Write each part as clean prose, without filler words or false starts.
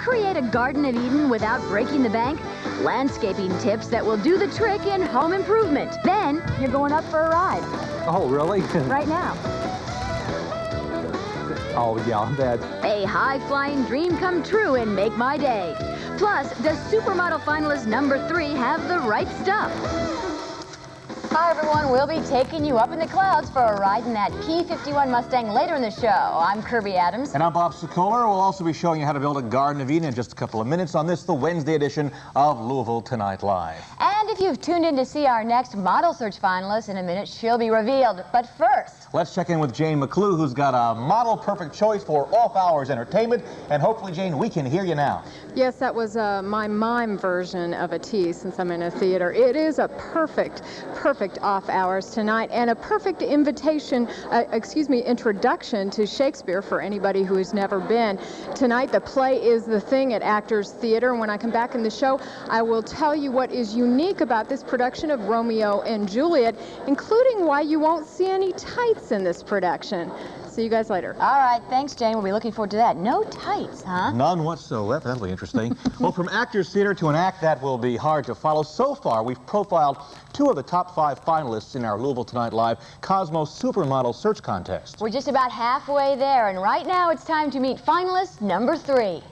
create a Garden of Eden without breaking the bank? Landscaping tips that will do the trick in home improvement. Then you're going up for a ride. Oh, really? Right now. Oh, yeah, that's... A high-flying dream come true and make my day. Plus, does Supermodel finalist number 3 have the right stuff? Hi, everyone. We'll be taking you up in the clouds for a ride in that Key 51 Mustang later in the show. I'm Kirby Adams. And I'm Bob Sokoler. We'll also be showing you how to build a Garden of Eden in just a couple of minutes on this, the Wednesday edition of Louisville Tonight Live. And if you've tuned in to see our next model search finalist, in a minute she'll be revealed. But first, let's check in with Jane McClue, who's got a model perfect choice for off-hours entertainment. And hopefully, Jane, we can hear you now. Yes, that was my mime version of a tease since I'm in a theater. It is a perfect off hours tonight and a perfect introduction to Shakespeare for anybody who has never been. Tonight, the play is The Thing at Actors Theater. And when I come back in the show, I will tell you what is unique about this production of Romeo and Juliet, including why you won't see any tights in this production. See you guys later. All right, thanks, Jane. We'll be looking forward to that. No tights, huh? None whatsoever. That'll be interesting. Well, from Actors Theater to an act that will be hard to follow. So far, we've profiled 2 of the top 5 finalists in our Louisville Tonight Live Cosmo Supermodel Search Contest. We're just about halfway there, and right now it's time to meet finalist number 3.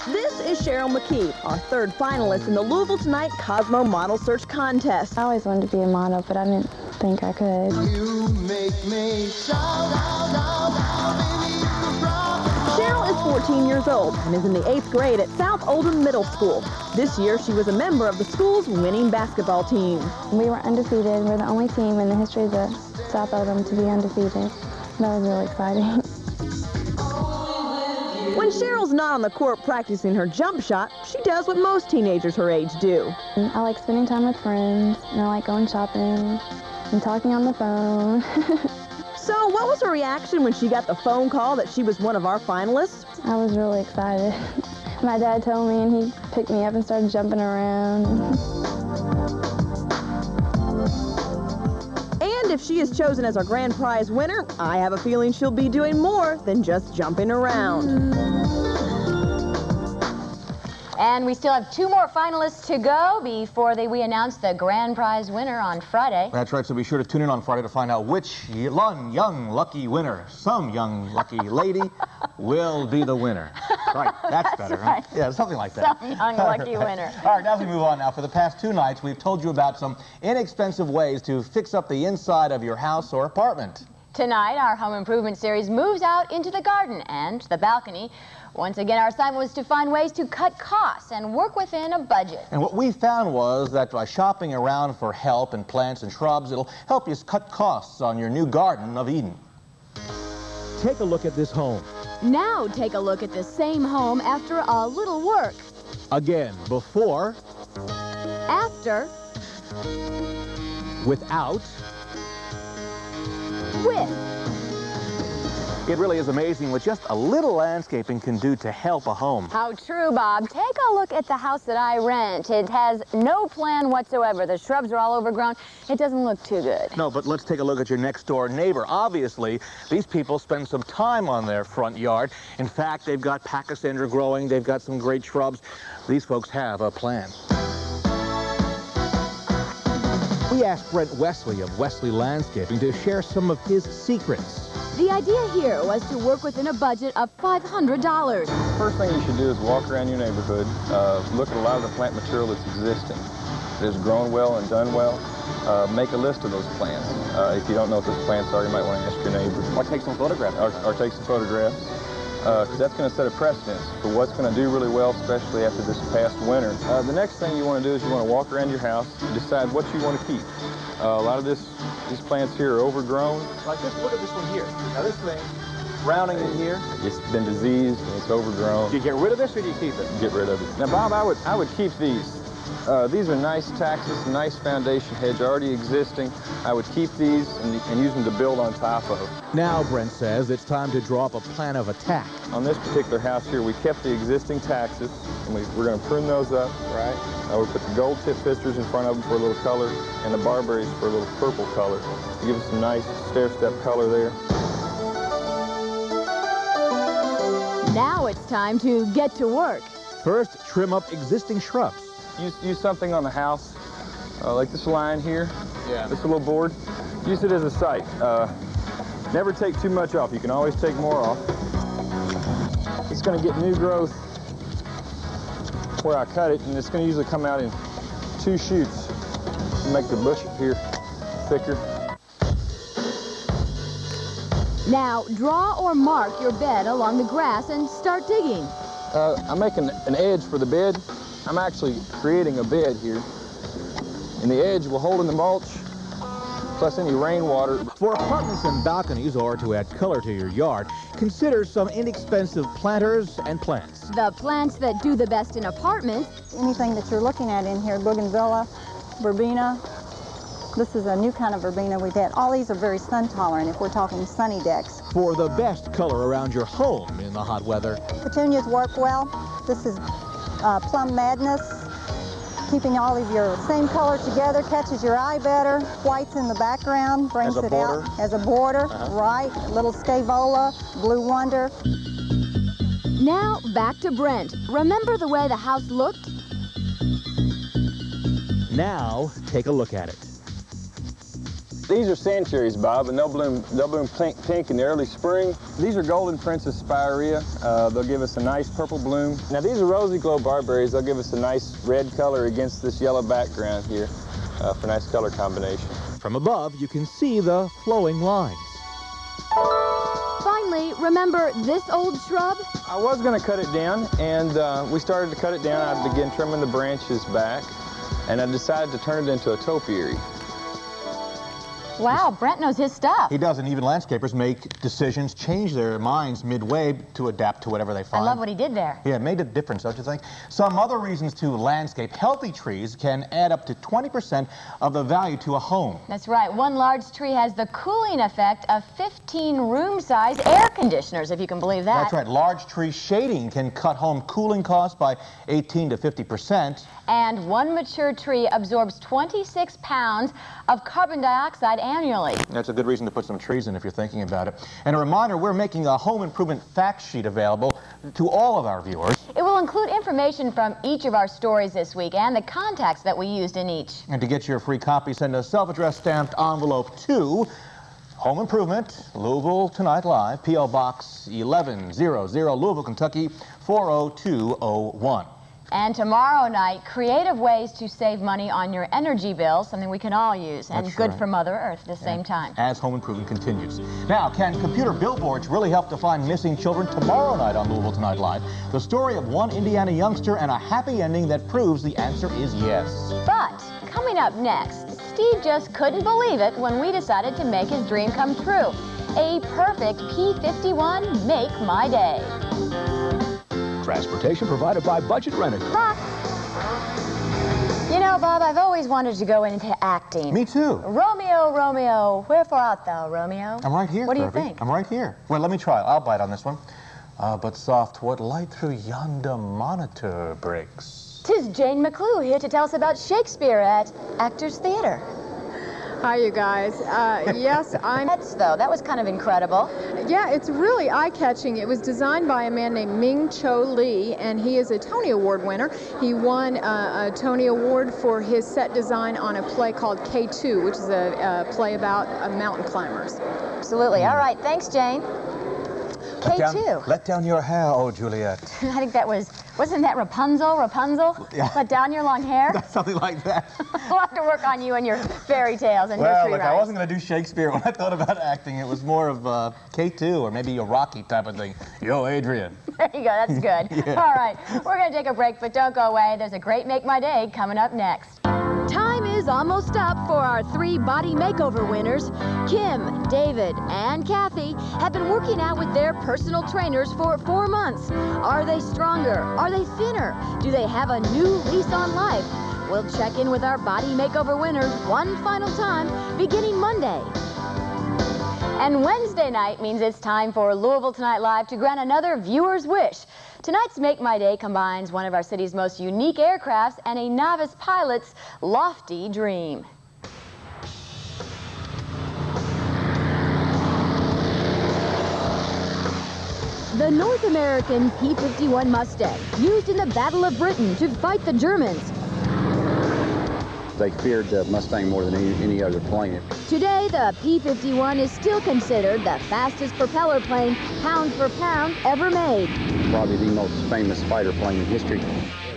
This is Cheryl McKee, our 3rd finalist in the Louisville Tonight Cosmo Model Search Contest. I always wanted to be a model, but I didn't think I could. You make me shout out, Cheryl is 14 years old and is in the 8th grade at South Oldham Middle School. This year, she was a member of the school's winning basketball team. We were undefeated. We're the only team in the history of the South Oldham to be undefeated. That was really exciting. When Cheryl's not on the court practicing her jump shot, she does what most teenagers her age do. I like spending time with friends, and I like going shopping and talking on the phone. So what was her reaction when she got the phone call that she was one of our finalists? I was really excited. My dad told me, and he picked me up and started jumping around. And if she is chosen as our grand prize winner, I have a feeling she'll be doing more than just jumping around. And we still have 2 more finalists to go before we announce the grand prize winner on Friday. That's right, so be sure to tune in on Friday to find out which young lucky winner, some young lucky lady, will be the winner. Right, that's better, right. Huh? Yeah, something like that. Some young lucky winner. All right, now as we move on now, for the past 2 nights, we've told you about some inexpensive ways to fix up the inside of your house or apartment. Tonight, our home improvement series moves out into the garden and the balcony. Once again, our assignment was to find ways to cut costs and work within a budget. And what we found was that by shopping around for help in plants and shrubs, it'll help you cut costs on your new Garden of Eden. Take a look at this home. Now take a look at the same home after a little work. Again, before, After, without. with. It really is amazing what just a little landscaping can do to help a home. How true, Bob. Take a look at the house that I rent. It has no plan whatsoever. The shrubs are all overgrown. It doesn't look too good. No, but let's take a look at your next door neighbor. Obviously, these people spend some time on their front yard. In fact, they've got pachysandra growing. They've got some great shrubs. These folks have a plan. We asked Brent Wesley of Wesley Landscaping to share some of his secrets. The idea here was to work within a budget of $500. First thing you should do is walk around your neighborhood, look at a lot of the plant material that's existing, that is grown well and done well. Make a list of those plants. If you don't know what those plants are, you might want to ask your neighbor. Or take some photographs. Or take some photographs, because that's going to set a precedence for what's going to do really well, especially after this past winter. The next thing you want to do is you want to walk around your house and decide what you want to keep. A lot of these plants here are overgrown. Like this, look at this one here. Now this thing, browning in here. It's been diseased and it's overgrown. Do you get rid of this or do you keep it? Get rid of it. Now, Bob, I would keep these. These are nice taxus, nice foundation hedge, already existing. I would keep these and use them to build on top of. Now, Brent says, it's time to draw up a plan of attack. On this particular house here, we kept the existing taxus, and we're going to prune those up. Right. We put the gold tip fisters in front of them for a little color, and the barberries for a little purple color to give us some nice stair-step color there. Now it's it's time to get to work. First, trim up existing shrubs. Use something on the house, like this line here. Yeah. This little board. Use it as a site. Never take too much off. You can always take more off. It's going to get new growth where I cut it, and it's going to usually come out in 2 shoots to make the bush up here thicker. Now, draw or mark your bed along the grass and start digging. I'm making an edge for the bed. I'm actually creating a bed here. And the edge will hold in the mulch, plus any rainwater. For apartments and balconies, or to add color to your yard, consider some inexpensive planters and plants. The plants that do the best in apartments. Anything that you're looking at in here, bougainvillea, verbena. This is a new kind of verbena we've had. All these are very sun tolerant if we're talking sunny decks. For the best color around your home in the hot weather. Petunias work well. This is Plum Madness. Keeping all of your same color together catches your eye better. White's in the background, brings it out as a border. Right, a little Scaevola, Blue Wonder. Now back to Brent. Remember the way the house looked? Now take a look at it. These are sand cherries, Bob, and they'll bloom pink in the early spring. These are golden princess spirea. They'll give us a nice purple bloom. Now these are rosy glow barberries. They'll give us a nice red color against this yellow background here for a nice color combination. From above, you can see the flowing lines. Finally, remember this old shrub? I was going to cut it down, and we started to cut it down. I began trimming the branches back, and I decided to turn it into a topiary. Wow, Brent knows his stuff. He does, and even landscapers make decisions, change their minds midway to adapt to whatever they find. I love what he did there. Yeah, it made a difference, don't you think? Some other reasons to landscape. Healthy trees can add up to 20% of the value to a home. That's right. One large tree has the cooling effect of 15 room-size air conditioners, if you can believe that. That's right. Large tree shading can cut home cooling costs by 18 to 50%. And one mature tree absorbs 26 pounds of carbon dioxide annually. That's a good reason to put some trees in if you're thinking about it. And a reminder, we're making a home improvement fact sheet available to all of our viewers. It will include information from each of our stories this week and the contacts that we used in each. And to get your free copy, send a self-addressed stamped envelope to Home Improvement, Louisville Tonight Live, P.O. Box 1100, Louisville, Kentucky 40201. And tomorrow night, creative ways to save money on your energy bill, something we can all use, and good for Mother Earth at the same time. As Home Improvement continues. Now, can computer billboards really help to find missing children? Tomorrow night on Louisville Tonight Live, the story of one Indiana youngster and a happy ending that proves the answer is yes. But coming up next, Steve just couldn't believe it when we decided to make his dream come true. A perfect P51 Make My Day. Transportation provided by Budget Rent-A. You know, Bob, I've always wanted to go into acting. Me too. Romeo, Romeo, wherefore art thou, Romeo? I'm right here, What do you Kirby. think? I'm right here. Well, let me try. I'll bite on this one. But soft, what light through yonder monitor breaks? 'Tis Jane McClue here to tell us about Shakespeare at Actors Theater. Hi, you guys. Yes, That was kind of incredible. Yeah, it's really eye-catching. It was designed by a man named Ming Cho Lee, and he is a Tony Award winner. He won a Tony Award for his set design on a play called K2, which is a play about mountain climbers. Absolutely. All right. Thanks, Jane. K2. Let down your hair, oh Juliet. I think that wasn't that Rapunzel? Yeah. Let down your long hair? Something like that. We'll have to work on you and your fairy tales and Well, history look, rides. I wasn't going to do Shakespeare when I thought about acting. It was more of K2 or maybe a Rocky type of thing. Yo, Adrian. There you go. That's good. Yeah. All right. We're going to take a break, but don't go away. There's a great Make My Day coming up next. Time is almost up for our 3 body makeover winners. Kim, David, and Kathy have been working out with their personal trainers for 4 months. Are they stronger? Are they thinner? Do they have a new lease on life? We'll check in with our body makeover winners one final time, beginning Monday. And Wednesday night means it's time for Louisville Tonight Live to grant another viewer's wish. Tonight's Make My Day combines one of our city's most unique aircrafts and a novice pilot's lofty dream. the North American P-51 Mustang, used in the Battle of Britain to fight the Germans. They feared the Mustang more than any other plane. Today, the P-51 is still considered the fastest propeller plane, pound for pound, ever made. Probably the most famous fighter plane in history.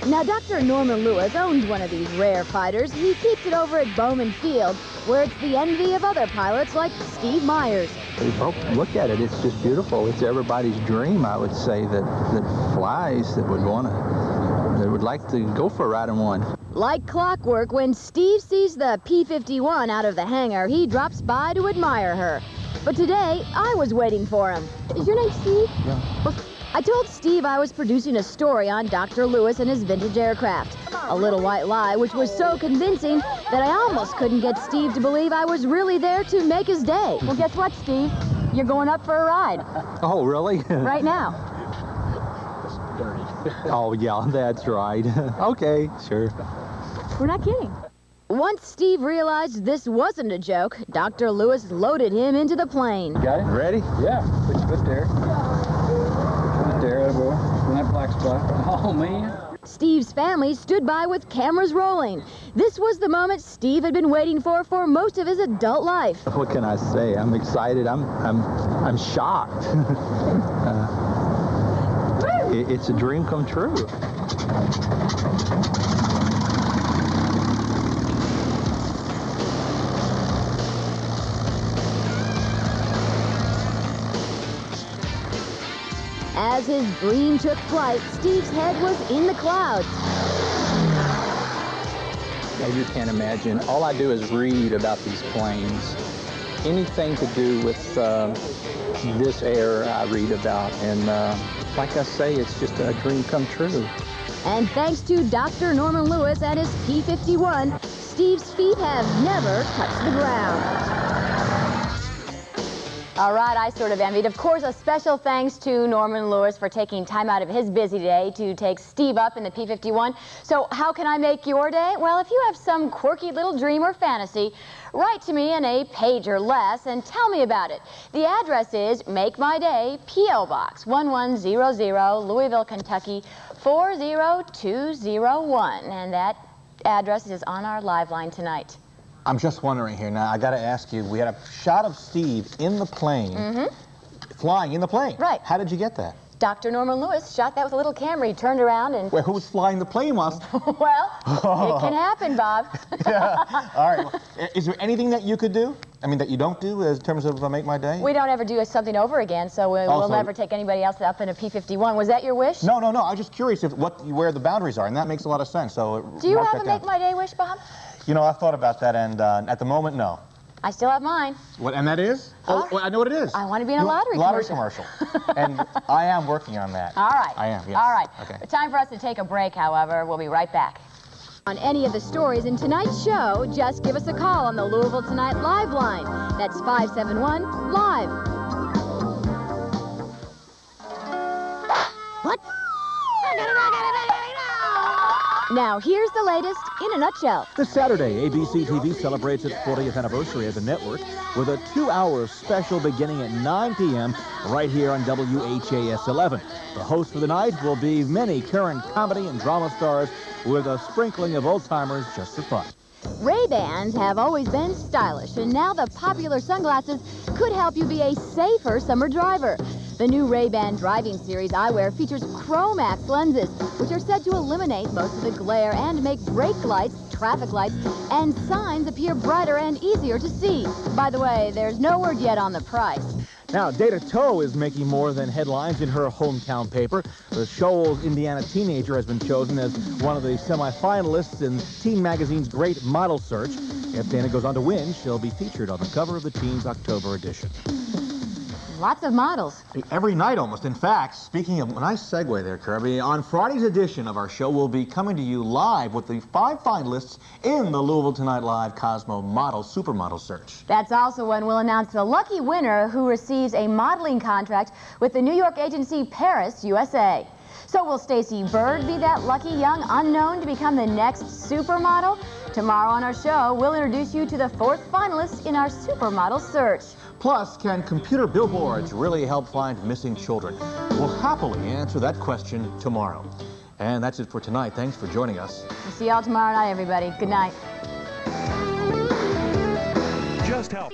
Now, Dr. Norman Lewis owns one of these rare fighters. He keeps it over at Bowman Field, where it's the envy of other pilots like Steve Myers. Look at it, it's just beautiful. It's everybody's dream, I would say, that flies, that would like to go for a ride in one. Like clockwork, when Steve sees the P-51 out of the hangar, he drops by to admire her. But today, I was waiting for him. Is your name Steve? Yeah. Well, I told Steve I was producing a story on Dr. Lewis and his vintage aircraft. A little white lie, which was so convincing that I almost couldn't get Steve to believe I was really there to make his day. Well, guess what, Steve? You're going up for a ride. Oh, really? Right now. Oh, yeah, that's right. Okay, sure. We're not kidding. Once Steve realized this wasn't a joke, Dr. Lewis loaded him into the plane. Got it? Ready? Yeah. Put your foot there. There, boy. In that black spot. Oh, man. Steve's family stood by with cameras rolling. This was the moment Steve had been waiting for most of his adult life. What can I say? I'm excited. I'm shocked. It's a dream come true. As his dream took flight, Steve's head was in the clouds. As you can't imagine, all I do is read about these planes. Anything to do with this air I read about, and like I say, it's just a dream come true. And thanks to Dr. Norman Lewis and his P-51, Steve's feet have never touched the ground. All right, I sort of envied. Of course, a special thanks to Norman Lewis for taking time out of his busy day to take Steve up in the P-51. So how can I make your day? Well, if you have some quirky little dream or fantasy, write to me in a page or less and tell me about it. The address is Make My Day, P.O. Box 1100, Louisville, Kentucky 40201. And that address is on our live line tonight. I'm just wondering here now, I got to ask you, we had a shot of Steve in the plane, flying in the plane. Right. How did you get that? Dr. Norman Lewis shot that with a little camera. He turned around and... Well, who was flying the plane was? Well, it can happen, Bob. Yeah. All right. Well, is there anything that you could do? I mean, that you don't do in terms of Make My Day? We don't ever do something over again, so we'll never take anybody else up in a P-51. Was that your wish? No. I was just curious where the boundaries are, and that makes a lot of sense. So do you have a Make My Day wish, Bob? You know, I thought about that, and at the moment, no. I still have mine. What? And that is? Oh, well, I know what it is. I want to be in a lottery commercial. And I am working on that. All right. I am, yes. All right. Okay. Time for us to take a break, however. We'll be right back. On any of the stories in tonight's show, just give us a call on the Louisville Tonight live line. That's 571-LIVE. What? Now, here's the latest in a nutshell. This Saturday, ABC TV celebrates its 40th anniversary as a network with a 2-hour special beginning at 9 p.m. right here on WHAS 11. The host for the night will be many current comedy and drama stars with a sprinkling of old-timers just for fun. Ray-Bans have always been stylish, and now the popular sunglasses could help you be a safer summer driver. The new Ray-Ban driving series eyewear features Chromax lenses, which are said to eliminate most of the glare and make brake lights, traffic lights, and signs appear brighter and easier to see. By the way, there's no word yet on the price. Now, Data Toe is making more than headlines in her hometown paper. The Shoals, Indiana teenager has been chosen as one of the semi-finalists in Teen Magazine's Great Model Search. If Dana goes on to win, she'll be featured on the cover of the Teen's October edition. Lots of models. Every night almost. In fact, speaking of, nice segue there, Kirby, on Friday's edition of our show, we'll be coming to you live with the 5 finalists in the Louisville Tonight Live Cosmo Model Supermodel Search. That's also when we'll announce the lucky winner who receives a modeling contract with the New York agency Paris, USA. So will Stacy Bird be that lucky young unknown to become the next supermodel? Tomorrow on our show, we'll introduce you to the 4th finalist in our supermodel search. Plus, can computer billboards really help find missing children? We'll happily answer that question tomorrow. And that's it for tonight. Thanks for joining us. We'll see y'all tomorrow night, everybody. Good night. Just help.